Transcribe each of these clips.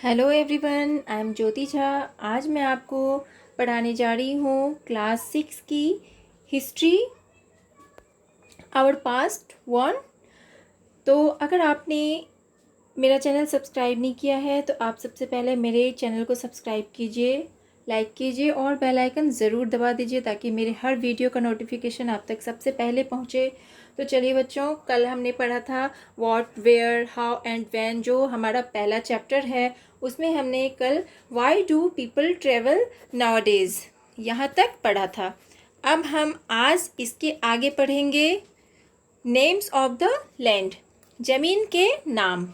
Hello everyone, I am ज्योति झा। आज मैं आपको पढ़ाने जा रही हूँ क्लास 6 की हिस्ट्री आवर पास्ट वन। तो अगर आपने मेरा चैनल सब्सक्राइब नहीं किया है तो आप सबसे पहले मेरे चैनल को सब्सक्राइब कीजिए, लाइक कीजिए और बेल आइकन ज़रूर दबा दीजिए ताकि मेरे हर वीडियो का नोटिफिकेशन आप तक सबसे पहले पहुँचे। तो चलिए बच्चों, कल हमने पढ़ा था what, where, how and when, जो हमारा पहला चैप्टर है। उसमें हमने कल why do people travel nowadays यहाँ तक पढ़ा था। अब हम आज इसके आगे पढ़ेंगे नेम्स ऑफ द लैंड, ज़मीन के नाम।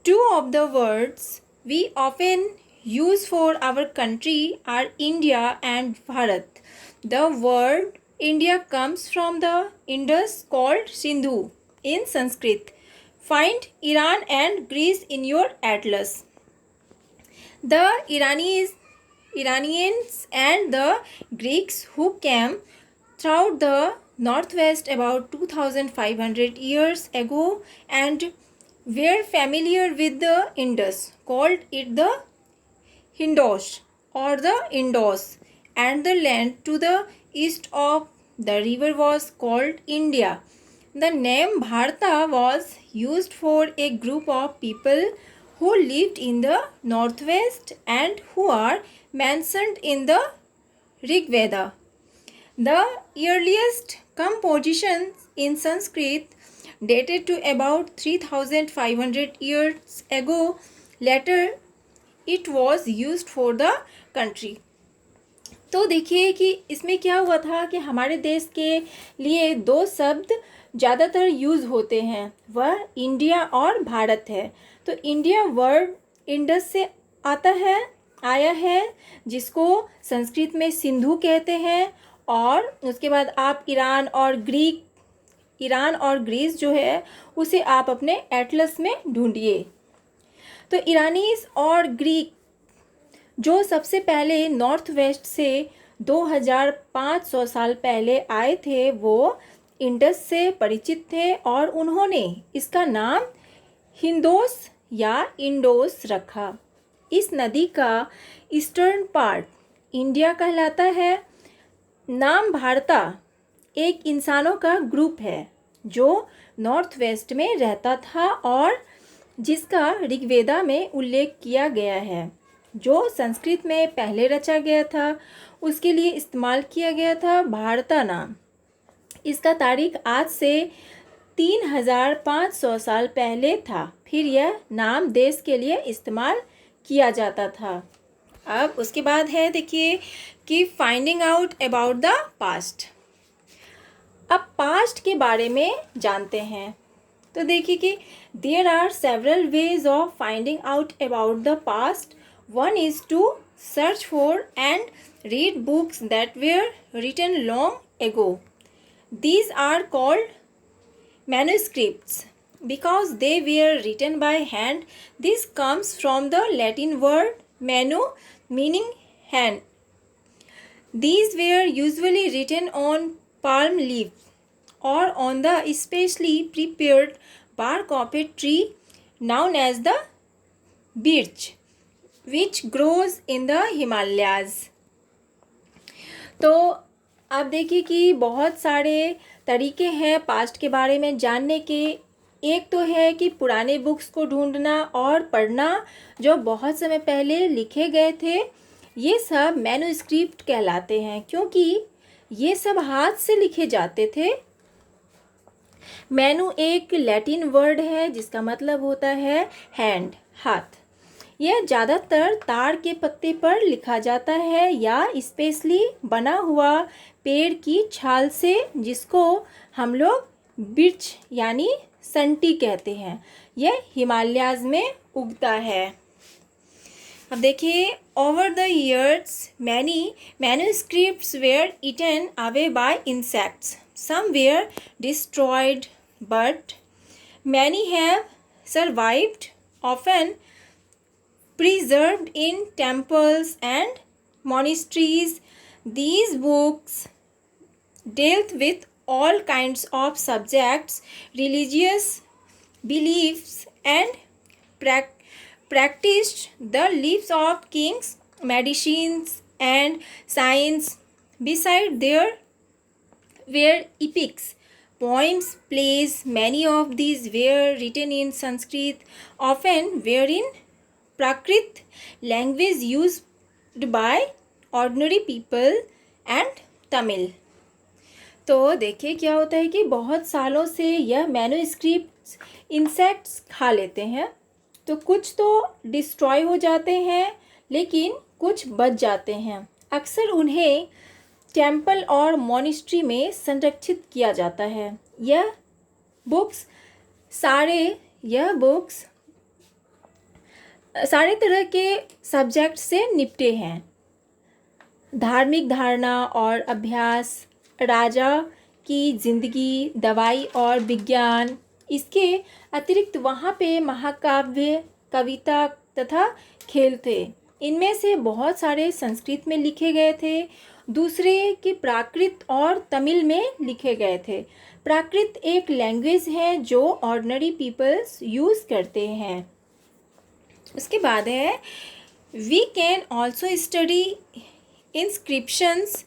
Two of the words we often use for our country are India and Bharat. The word India comes from the Indus called Sindhu in Sanskrit. Find Iran and Greece in your atlas. The Iranians and the Greeks who came throughout the northwest about 2500 years ago and were familiar with the Indus, called it the Hindos or the Indos, and the land to the east of the river was called India. The name Bharata was used for a group of people who lived in the northwest and who are mentioned in the Rig Veda. The earliest compositions in Sanskrit dated to about 3500 years ago. Later, it was used for the country. तो देखिए कि इसमें क्या हुआ था कि हमारे देश के लिए दो शब्द ज़्यादातर यूज़ होते हैं, वह इंडिया और भारत है। तो इंडिया वर्ड इंडस से आया है, जिसको संस्कृत में सिंधु कहते हैं। और उसके बाद आप ईरान और ग्रीस जो है उसे आप अपने एटलस में ढूंढिए। तो ईरानीज और ग्रीक जो सबसे पहले नॉर्थ वेस्ट से 2500 साल पहले आए थे, वो इंडस से परिचित थे और उन्होंने इसका नाम हिंदोस या इंडोस रखा। इस नदी का ईस्टर्न पार्ट इंडिया कहलाता है। नाम भारता एक इंसानों का ग्रुप है जो नॉर्थ वेस्ट में रहता था और जिसका ऋग्वेदा में उल्लेख किया गया है, जो संस्कृत में पहले रचा गया था। उसके लिए इस्तेमाल किया गया था भारता नाम। इसका तारीख आज से 3500 साल पहले था। फिर यह नाम देश के लिए इस्तेमाल किया जाता था। अब उसके बाद है, देखिए कि finding out about the past. अब पास्ट के बारे में जानते हैं। तो देखिए कि there are several ways of finding out about the past. One is to search for and read books that were written long ago. These are called manuscripts because they were written by hand. This comes from the Latin word manu, meaning hand. These were usually written on palm leaf or on the specially prepared bark of a tree known as the birch, which grows in the Himalayas. तो आप देखिए कि बहुत सारे तरीके हैं past के बारे में जानने के। एक तो है कि पुराने बुक्स को ढूंढना और पढ़ना जो बहुत समय पहले लिखे गए थे, ये सब मैन्युस्क्रिप्ट कहलाते हैं क्योंकि ये सब हाथ से लिखे जाते थे। मैनु एक लैटिन वर्ड है जिसका मतलब होता है हैंड, हाथ। यह ज़्यादातर ताड़ के पत्ते पर लिखा जाता है या स्पेशली बना हुआ पेड़ की छाल से, जिसको हम लोग बिर्च यानी संटी कहते हैं। यह हिमालयाज में उगता है। अब देखिए, over the years many manuscripts were eaten away by insects. Some were destroyed but many have survived, often preserved in temples and monasteries. These books dealt with all kinds of subjects, religious beliefs and practiced the lives of kings, medicines, and science. Beside there were epics, poems, plays. Many of these were written in Sanskrit, often were in Prakrit, language used by ordinary people, and Tamil. तो देखिए क्या होता है कि बहुत सालों से यह मैन्युस्क्रिप्ट्स इंसेक्ट्स खा लेते हैं, तो कुछ तो डिस्ट्रॉय हो जाते हैं लेकिन कुछ बच जाते हैं। अक्सर उन्हें टेम्पल और मॉनेस्ट्री में संरक्षित किया जाता है। यह बुक्स सारे तरह के सब्जेक्ट से निपटे हैं। धार्मिक धारणा और अभ्यास, राजा की जिंदगी, दवाई और विज्ञान। इसके अतिरिक्त वहाँ पे महाकाव्य, कविता तथा खेल थे। इनमें से बहुत सारे संस्कृत में लिखे गए थे, दूसरे कि प्राकृत और तमिल में लिखे गए थे। प्राकृत एक लैंग्वेज है जो ऑर्डिनरी पीपल्स यूज़ करते हैं। उसके बाद है we can also study inscriptions.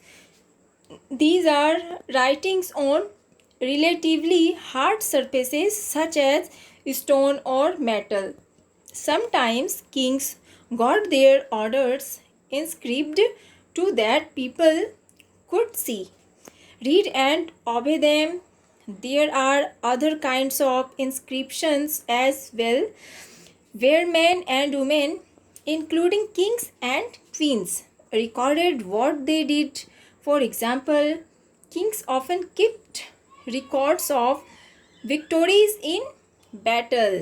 These are writings on relatively hard surfaces such as stone or metal. Sometimes kings got their orders inscribed to that people could see, read and obey them. There are other kinds of inscriptions as well, where men and women, including kings and queens, recorded what they did. For example, kings often kept records of victories in battle.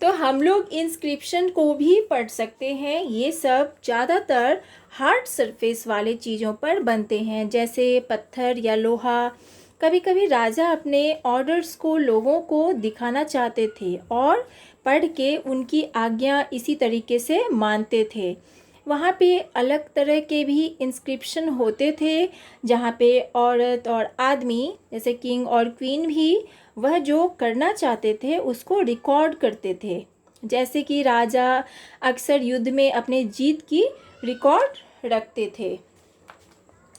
तो हम लोग inscription को भी पढ़ सकते हैं। ये सब ज़्यादातर हार्ड सरफेस वाले चीज़ों पर बनते हैं, जैसे पत्थर या लोहा। कभी कभी राजा अपने ऑर्डर्स को लोगों को दिखाना चाहते थे और पढ़ के उनकी आज्ञा इसी तरीके से मानते थे। वहाँ पे अलग तरह के भी इंस्क्रिप्शन होते थे, जहाँ पे औरत और आदमी जैसे किंग और क्वीन भी वह जो करना चाहते थे उसको रिकॉर्ड करते थे। जैसे कि राजा अक्सर युद्ध में अपने जीत की रिकॉर्ड रखते थे।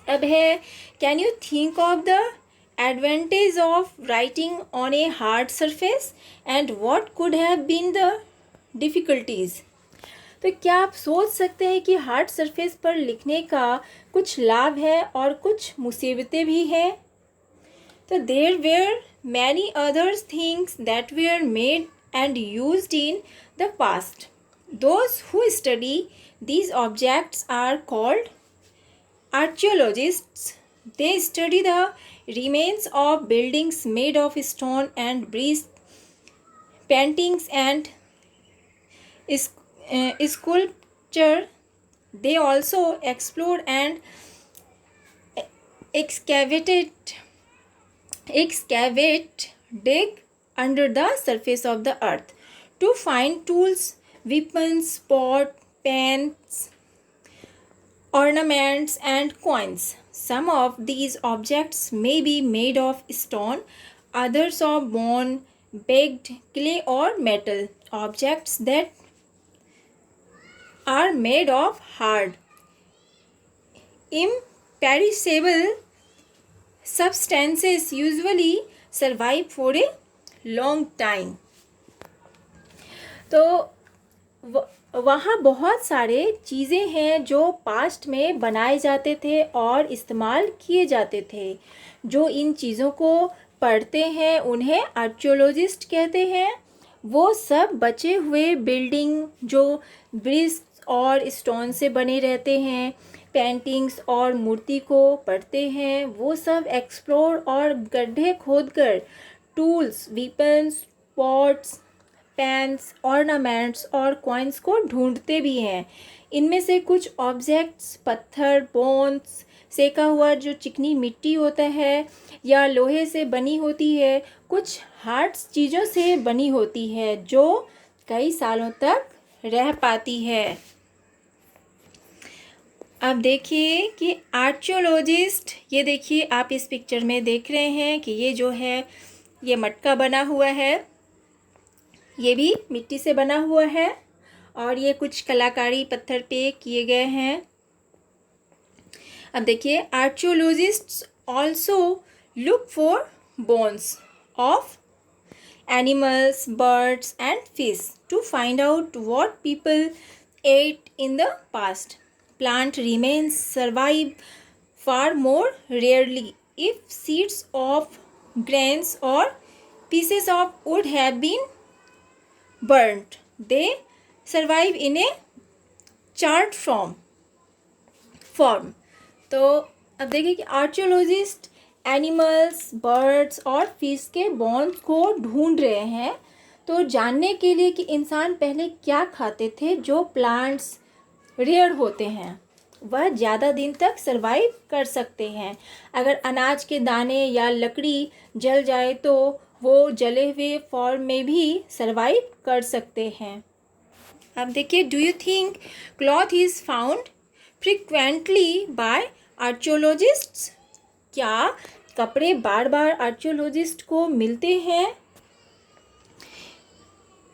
अब है can you think of the advantage of writing on a hard surface and what could have been the difficulties. तो क्या आप सोच सकते हैं कि हार्ड सरफेस पर लिखने का कुछ लाभ है और कुछ मुसीबतें भी हैं। तो there were many others things that were made and used in the past. Those who study these objects are called archaeologists. They study the remains of buildings made of stone and bronze, paintings and sculpture. They also explore and excavate, dig under the surface of the earth to find tools, weapons, pot, pans, ornaments and coins. Some of these objects may be made of stone, others of bone, baked clay or metal. Objects that are made of hard, imperishable substances usually survive for a long time. तो वहाँ बहुत सारे चीज़ें हैं जो past में बनाए जाते थे और इस्तेमाल किए जाते थे। जो इन चीज़ों को पढ़ते हैं उन्हें आर्कियोलॉजिस्ट कहते हैं। वो सब बचे हुए बिल्डिंग जो ब्रिक्स और स्टोन से बने रहते हैं, पेंटिंग्स और मूर्ति को पढ़ते हैं। वो सब एक्सप्लोर और गड्ढे खोदकर tools, weapons, pots, pans, ornaments और कॉइन्स को ढूंढते भी हैं। इनमें से कुछ ऑब्जेक्ट्स पत्थर, बोन्स, सेका हुआ जो चिकनी मिट्टी होता है या लोहे से बनी होती है, कुछ हार्ड चीज़ों से बनी होती है जो कई सालों तक रह पाती है। अब देखिए कि आर्कियोलॉजिस्ट, ये देखिए आप इस पिक्चर में देख रहे हैं कि ये जो है ये मटका बना हुआ है, ये भी मिट्टी से बना हुआ है और ये कुछ कलाकारी पत्थर पे किए गए हैं। अब देखिए, archaeologists also look for bones of animals, birds and fish to find out what people ate in the past. Plant remains survive far more rarely if seeds of grains or pieces of wood have been burnt. They survive in a charred form. तो अब देखिए कि archaeologist animals, birds और fish के bones को ढूंढ रहे हैं तो जानने के लिए कि इंसान पहले क्या खाते थे। जो प्लांट्स रेयर होते हैं वह ज़्यादा दिन तक सरवाइव कर सकते हैं। अगर अनाज के दाने या लकड़ी जल जाए तो वो जले हुए फॉर्म में भी सरवाइव कर सकते हैं। अब देखिए, do you think cloth is found frequently by archaeologists? क्या कपड़े बार बार आर्कियोलॉजिस्ट को मिलते हैं?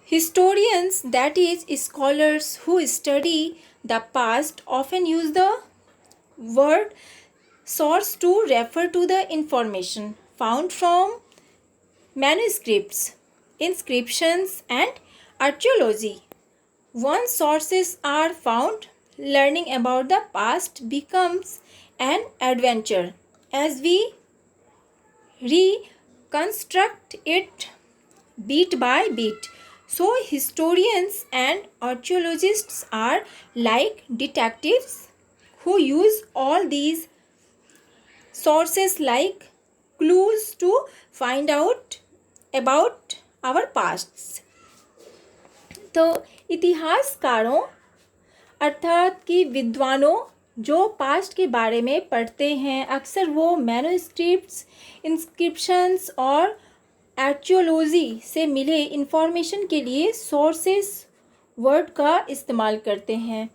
Historians, that is scholars who study the past, often use the word source to refer to the information found from manuscripts, inscriptions and archaeology. Once sources are found, learning about the past becomes an adventure as we reconstruct it bit by bit. So historians and archaeologists are like detectives who use all these sources like clues to find out about our pasts. तो इतिहासकारों अर्थात कि विद्वानों जो past के बारे में पढ़ते हैं, अक्सर वो मैन्युस्क्रिप्ट्स, इंस्क्रिप्शंस और आर्कियोलॉजी से मिले इंफॉर्मेशन के लिए सोर्सेस वर्ड का इस्तेमाल करते हैं।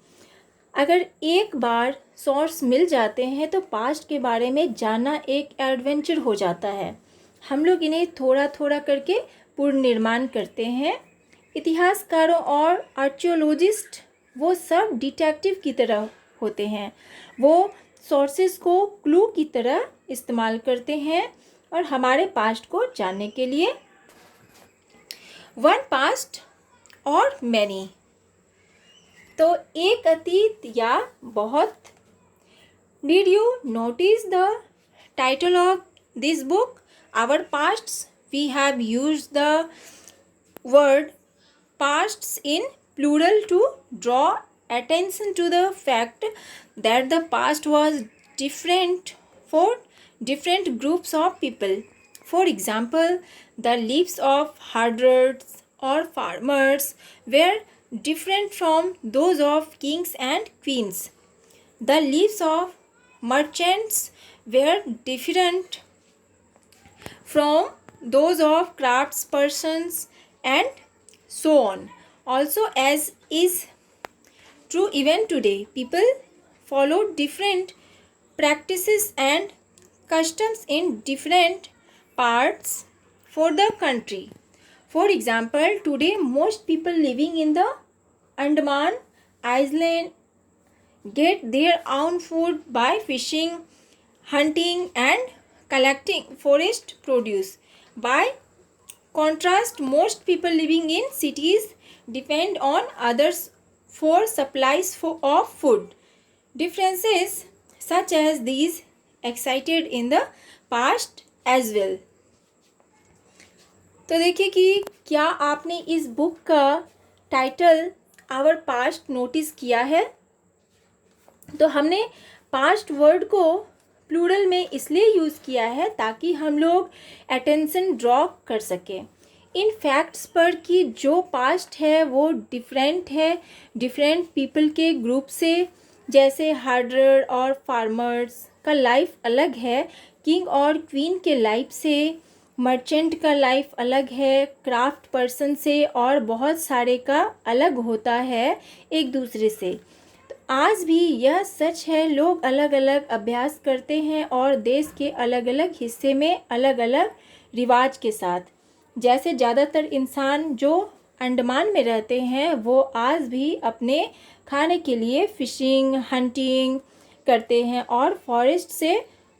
अगर एक बार सोर्स मिल जाते हैं तो पास्ट के बारे में जानना एक एडवेंचर हो जाता है। हम लोग इन्हें थोड़ा थोड़ा करके पुनर्निर्माण करते हैं। इतिहासकारों और आर्कियोलॉजिस्ट वो सब डिटेक्टिव की तरह होते हैं। वो सोर्सेस को क्लू की तरह इस्तेमाल करते हैं और हमारे पास्ट को जानने के लिए। वन पास्ट और मैनी, तो एक अतीत या बहुत। Did you notice the title of this book? Our pasts. We have used the word pasts in plural to draw attention to the fact that the past was different for different groups of people. For example, the lives of herders or farmers were different from those of kings and queens. The lives of merchants were different from those of craftspersons and so on. Also, as is true even today, people follow different practices and customs in different parts for the country. For example, today most people living in the Andaman Island get their own food by fishing, hunting and collecting forest produce. By contrast, most people living in cities depend on others for supplies of food. Differences such as these existed in the past as well. तो देखिए कि क्या आपने इस book का title our past notice किया है। तो हमने पास्ट वर्ड को प्लूरल में इसलिए यूज़ किया है ताकि हम लोग अटेंशन ड्रॉ कर सकें इन फैक्ट्स पर कि जो पास्ट है वो डिफरेंट है डिफरेंट पीपल के ग्रुप से। जैसे हार्डर और फार्मर्स का लाइफ अलग है किंग और क्वीन के लाइफ से, मर्चेंट का लाइफ अलग है क्राफ्ट पर्सन से, और बहुत सारे का अलग होता है एक दूसरे से। तो आज भी यह सच है, लोग अलग अलग अभ्यास करते हैं और देश के अलग अलग हिस्से में अलग अलग रिवाज के साथ। जैसे ज़्यादातर इंसान जो अंडमान में रहते हैं वो आज भी अपने खाने के लिए फिशिंग, हंटिंग करते हैं और फॉरेस्ट से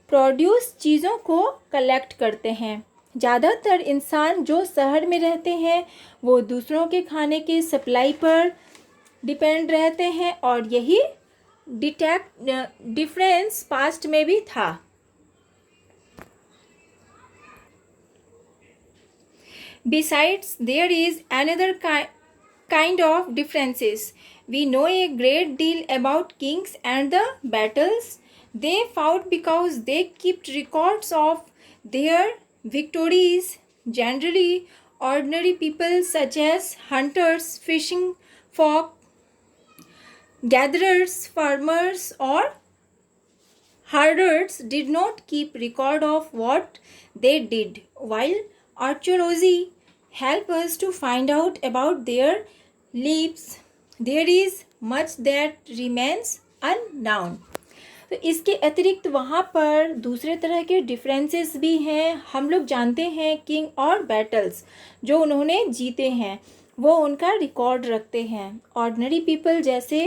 प्रोड्यूस चीज़ों को कलेक्ट करते हैं। ज़्यादातर इंसान जो शहर में रहते हैं वो दूसरों के खाने के सप्लाई पर डिपेंड रहते हैं और यही डिफरेंस पास्ट में भी था। Besides, there is another kind of differences. We know a great deal about kings and the battles they fought because they kept records of their victories. Generally, ordinary people such as hunters, fishing folk, gatherers, farmers, or herders did not keep record of what they did, while archaeology help us to find out about their lives. There is much that remains unknown. तो इसके अतिरिक्त वहाँ पर दूसरे तरह के differences भी हैं। हम लोग जानते हैं किंग और बैटल्स जो उन्होंने जीते हैं वो उनका रिकॉर्ड रखते हैं। ऑर्डिनरी पीपल जैसे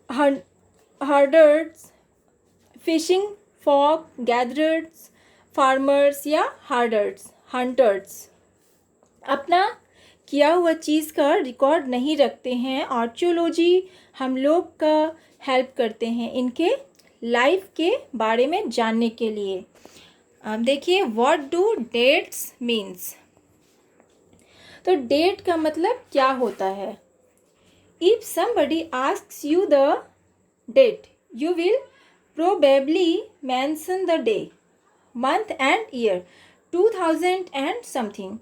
herders, fishing folk, gatherers, farmers या हंटर्स अपना किया हुआ चीज़ का रिकॉर्ड नहीं रखते हैं। आर्कियोलॉजी हम लोग का हेल्प करते हैं इनके लाइफ के बारे में जानने के लिए। अब देखिए व्हाट डू डेट्स मीन्स। तो डेट का मतलब क्या होता है? If somebody asks you the date you will probably mention the day, month and year, 2000 and something.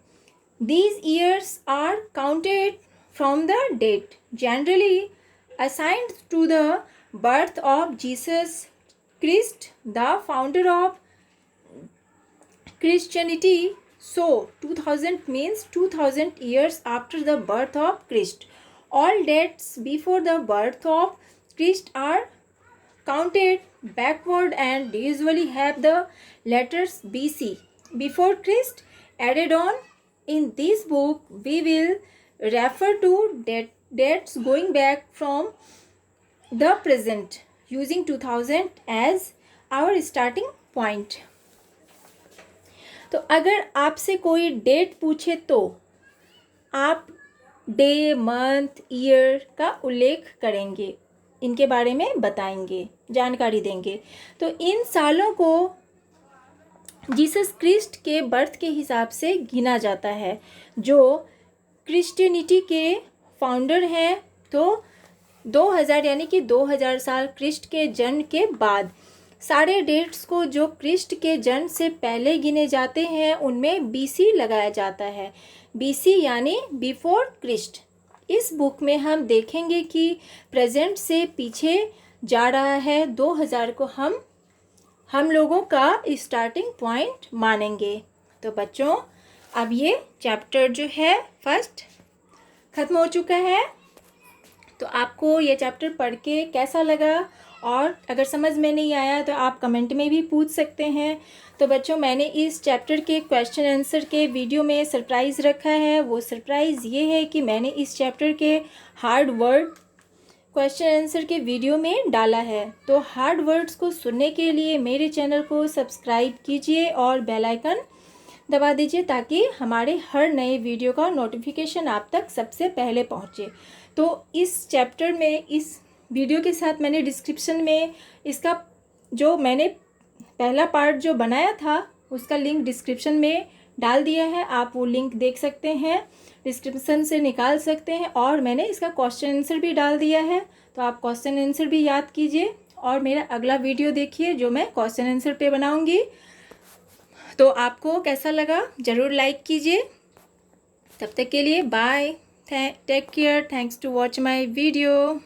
These years are counted from the date generally assigned to the birth of Jesus Christ, the founder of Christianity. So 2000 means 2000 years after the birth of Christ. All dates before the birth of Christ are counted backward and usually have the letters BC before Christ added on. In this book we will refer to dates going back from the present using 2000 as our starting point. तो अगर आपसे कोई date पूछे तो आप day, month, year का उल्लेख करेंगे, इनके बारे में बताएंगे, जानकारी देंगे। तो इन सालों को जीसस क्रिस्ट के बर्थ के हिसाब से गिना जाता है जो क्रिश्चियनिटी के फाउंडर हैं। तो 2000 यानी कि 2000 साल क्रिस्ट के जन्म के बाद सारे डेट्स को जो क्रिस्ट के जन्म से पहले गिने जाते हैं उनमें बीसी लगाया जाता है। बीसी यानी बिफोर क्रिस्ट। इस बुक में हम देखेंगे कि प्रेजेंट से पीछे जा रहा है। 2000 को हम लोगों का स्टार्टिंग पॉइंट मानेंगे। तो बच्चों अब ये चैप्टर जो है फर्स्ट ख़त्म हो चुका है। तो आपको ये चैप्टर पढ़ के कैसा लगा और अगर समझ में नहीं आया तो आप कमेंट में भी पूछ सकते हैं। तो बच्चों मैंने इस चैप्टर के क्वेश्चन आंसर के वीडियो में सरप्राइज़ रखा है। वो सरप्राइज़ ये है कि मैंने इस चैप्टर के हार्ड वर्ड क्वेश्चन आंसर के वीडियो में डाला है। तो हार्ड वर्ड्स को सुनने के लिए मेरे चैनल को सब्सक्राइब कीजिए और बेल आइकन दबा दीजिए ताकि हमारे हर नए वीडियो का नोटिफिकेशन आप तक सबसे पहले पहुंचे। तो इस चैप्टर में इस वीडियो के साथ मैंने डिस्क्रिप्शन में इसका जो मैंने पहला पार्ट जो बनाया था उसका लिंक डिस्क्रिप्शन में डाल दिया है। आप वो लिंक देख सकते हैं, डिस्क्रिप्शन से निकाल सकते हैं। और मैंने इसका क्वेश्चन आंसर भी डाल दिया है, तो आप क्वेश्चन आंसर भी याद कीजिए और मेरा अगला वीडियो देखिए जो मैं क्वेश्चन आंसर पे बनाऊंगी। तो आपको कैसा लगा ज़रूर लाइक कीजिए। तब तक के लिए bye, take care, thanks to watch my video.